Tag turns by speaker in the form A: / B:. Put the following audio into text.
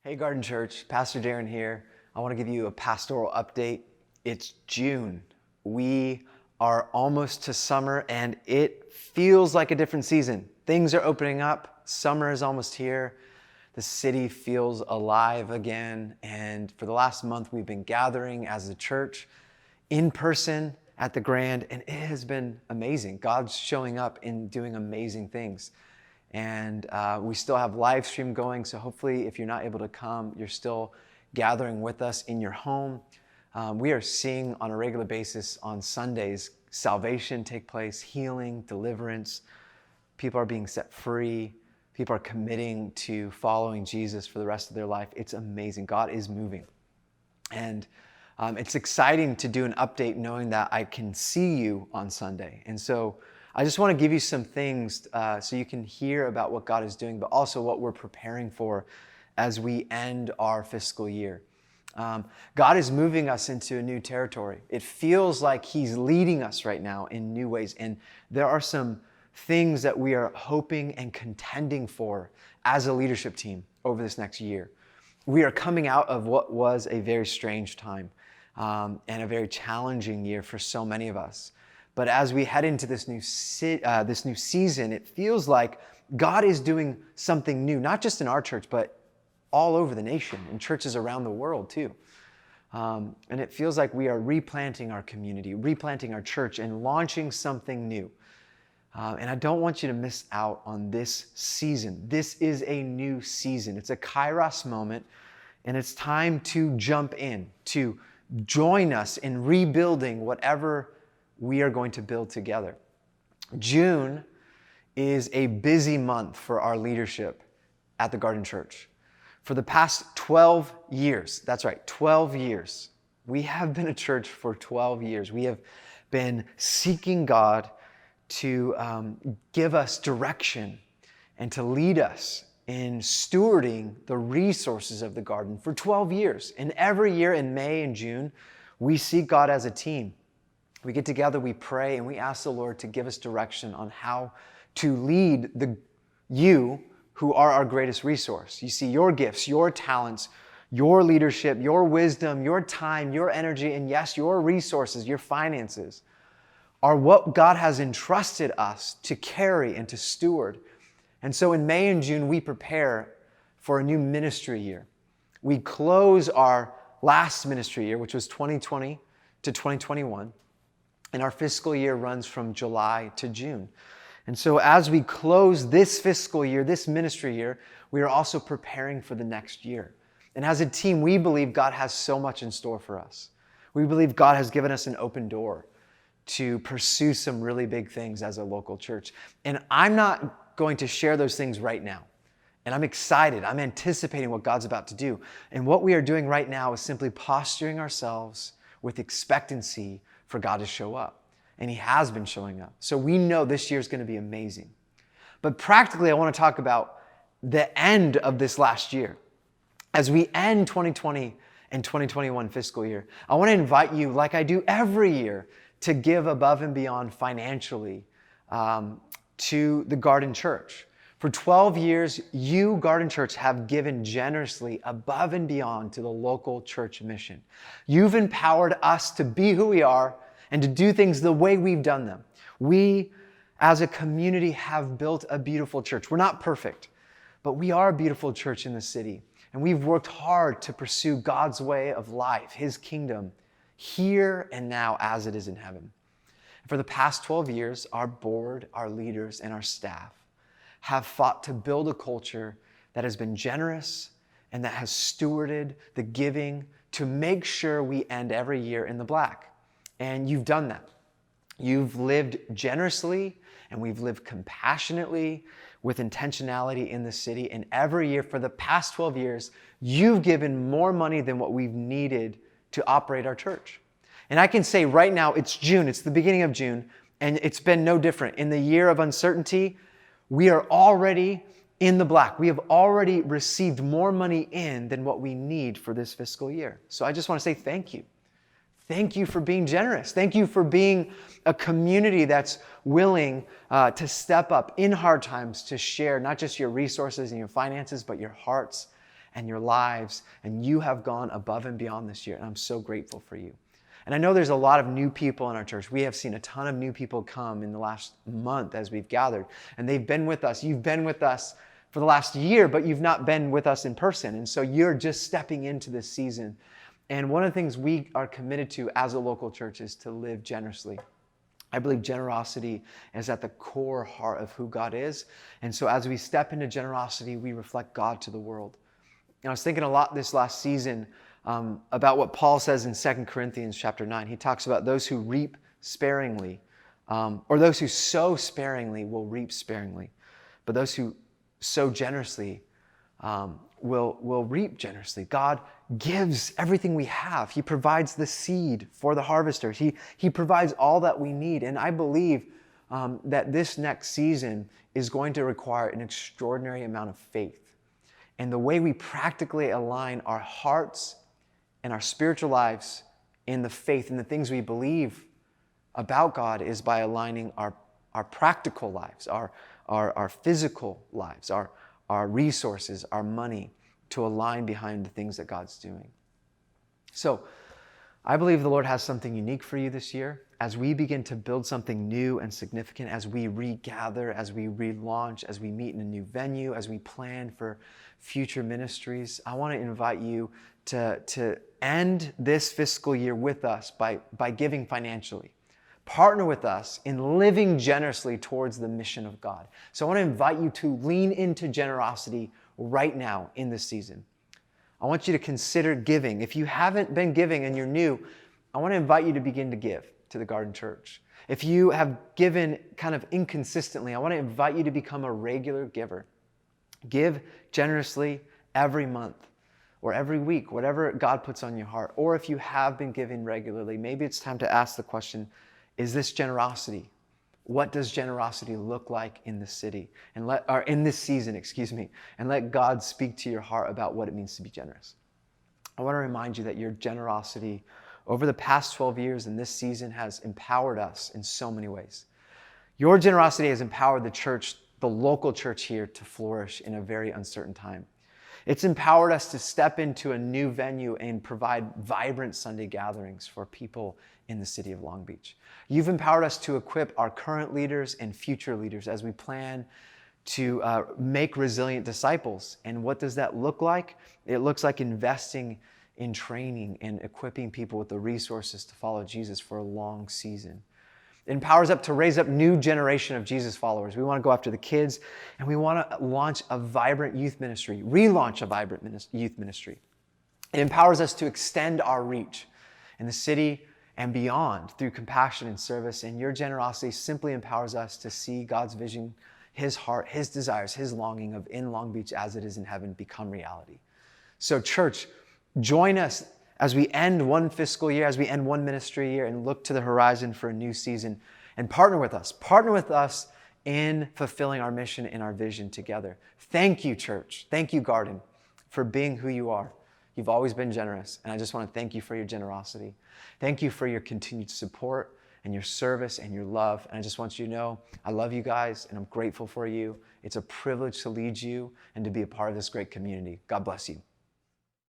A: Hey Garden Church, Pastor Darren here. I want to give you a pastoral update. It's June. We are almost to summer and it feels like a different season. Things are opening up. Summer is almost here. The city feels alive again. And for the last month, we've been gathering as a church in person at the Grand, and it has been amazing. God's showing up and doing amazing things. And we still have live stream going, so hopefully if you're not able to come, you're still gathering with us in your home. We are seeing on a regular basis on Sundays salvation take place, healing, deliverance. People are being set free. People are committing to following Jesus for the rest of their life. It's amazing. God is moving. And it's exciting to do an update knowing that I can see you on Sunday. And so I just want to give you some things so you can hear about what God is doing, but also what we're preparing for as we end our fiscal year. God is moving us into a new territory. It feels like He's leading us right now in new ways. And there are some things that we are hoping and contending for as a leadership team over this next year. We are coming out of what was a very strange time and a very challenging year for so many of us. But as we head into this new season, it feels like God is doing something new, not just in our church, but all over the nation and churches around the world too. And it feels like we are replanting our community, replanting our church, and launching something new. And I don't want you to miss out on this season. This is a new season. It's a Kairos moment, and it's time to jump in, to join us in rebuilding whatever we are going to build together. June is a busy month for our leadership at the Garden Church. For the past 12 years, that's right, 12 years, we have been a church for 12 years. We have been seeking God to give us direction and to lead us in stewarding the resources of the garden for 12 years. And every year in May and June, we seek God as a team. We get together, we pray, and we ask the Lord to give us direction on how to lead you who are our greatest resource. You see, your gifts, your talents, your leadership, your wisdom, your time, your energy, and yes, your resources, your finances are what God has entrusted us to carry and to steward. And so in May and June, we prepare for a new ministry year. We close our last ministry year, which was 2020 to 2021. And our fiscal year runs from July to June. And so as we close this fiscal year, this ministry year, we are also preparing for the next year. And as a team, we believe God has so much in store for us. We believe God has given us an open door to pursue some really big things as a local church. And I'm not going to share those things right now. And I'm excited. I'm anticipating what God's about to do. And what we are doing right now is simply posturing ourselves with expectancy for God to show up. And He has been showing up. So we know this year is going to be amazing. But practically, I want to talk about the end of this last year. As we end 2020 and 2021 fiscal year, I want to invite you, like I do every year, to give above and beyond financially to the Garden Church. For 12 years, you, Garden Church, have given generously above and beyond to the local church mission. You've empowered us to be who we are and to do things the way we've done them. We, as a community, have built a beautiful church. We're not perfect, but we are a beautiful church in the city. And we've worked hard to pursue God's way of life, His kingdom, here and now as it is in heaven. For the past 12 years, our board, our leaders, and our staff have fought to build a culture that has been generous and that has stewarded the giving to make sure we end every year in the black. And you've done that. You've lived generously and we've lived compassionately with intentionality in the city. And every year for the past 12 years, you've given more money than what we've needed to operate our church. And I can say right now, it's June, it's the beginning of June, and it's been no different. In the year of uncertainty, we are already in the black. We have already received more money in than what we need for this fiscal year. So I just want to say thank you. Thank you for being generous. Thank you for being a community that's willing to step up in hard times to share not just your resources and your finances, but your hearts and your lives, and you have gone above and beyond this year, and I'm so grateful for you. And I know there's a lot of new people in our church. We have seen a ton of new people come in the last month as we've gathered, and they've been with us. You've been with us for the last year, but you've not been with us in person, and so you're just stepping into this season. And one of the things we are committed to as a local church is to live generously. I believe generosity is at the core heart of who God is. And so as we step into generosity, we reflect God to the world. And I was thinking a lot this last season about what Paul says in 2 Corinthians chapter 9. He talks about those who reap sparingly, or those who sow sparingly will reap sparingly. But those who sow generously will reap generously. God gives everything we have. He provides the seed for the harvesters. He provides all that we need. And I believe that this next season is going to require an extraordinary amount of faith. And the way we practically align our hearts and our spiritual lives in the faith and the things we believe about God is by aligning our practical lives, our physical lives, our resources, our money, to align behind the things that God's doing. So I believe the Lord has something unique for you this year. As we begin to build something new and significant, as we regather, as we relaunch, as we meet in a new venue, as we plan for future ministries, I want to invite you to end this fiscal year with us by giving financially. Partner with us in living generously towards the mission of God. So I want to invite you to lean into generosity right now in this season. I want you to consider giving. If you haven't been giving and you're new, I want to invite you to begin to give to the Garden Church. If you have given kind of inconsistently, I want to invite you to become a regular giver. Give generously every month or every week, whatever God puts on your heart. Or if you have been giving regularly, maybe it's time to ask the question, is this generosity? What does generosity look like in the city? Or in this season, and let God speak to your heart about what it means to be generous. I want to remind you that your generosity over the past 12 years and this season has empowered us in so many ways. Your generosity has empowered the church, the local church here, to flourish in a very uncertain time. It's empowered us to step into a new venue and provide vibrant Sunday gatherings for people in the city of Long Beach. You've empowered us to equip our current leaders and future leaders as we plan to make resilient disciples. And what does that look like? It looks like investing in training and equipping people with the resources to follow Jesus for a long season. It empowers us to raise up new generation of Jesus followers. We want to go after the kids, and we want to launch a vibrant youth ministry, relaunch a vibrant youth ministry. It empowers us to extend our reach in the city and beyond through compassion and service. And your generosity simply empowers us to see God's vision, His heart, His desires, His longing of in Long Beach as it is in heaven become reality. So church, join us as we end one fiscal year, as we end one ministry year and look to the horizon for a new season, and partner with us. Partner with us in fulfilling our mission and our vision together. Thank you, church. Thank you, Garden, for being who you are. You've always been generous, and I just want to thank you for your generosity. Thank you for your continued support and your service and your love. And I just want you to know I love you guys, and I'm grateful for you. It's a privilege to lead you and to be a part of this great community. God bless you.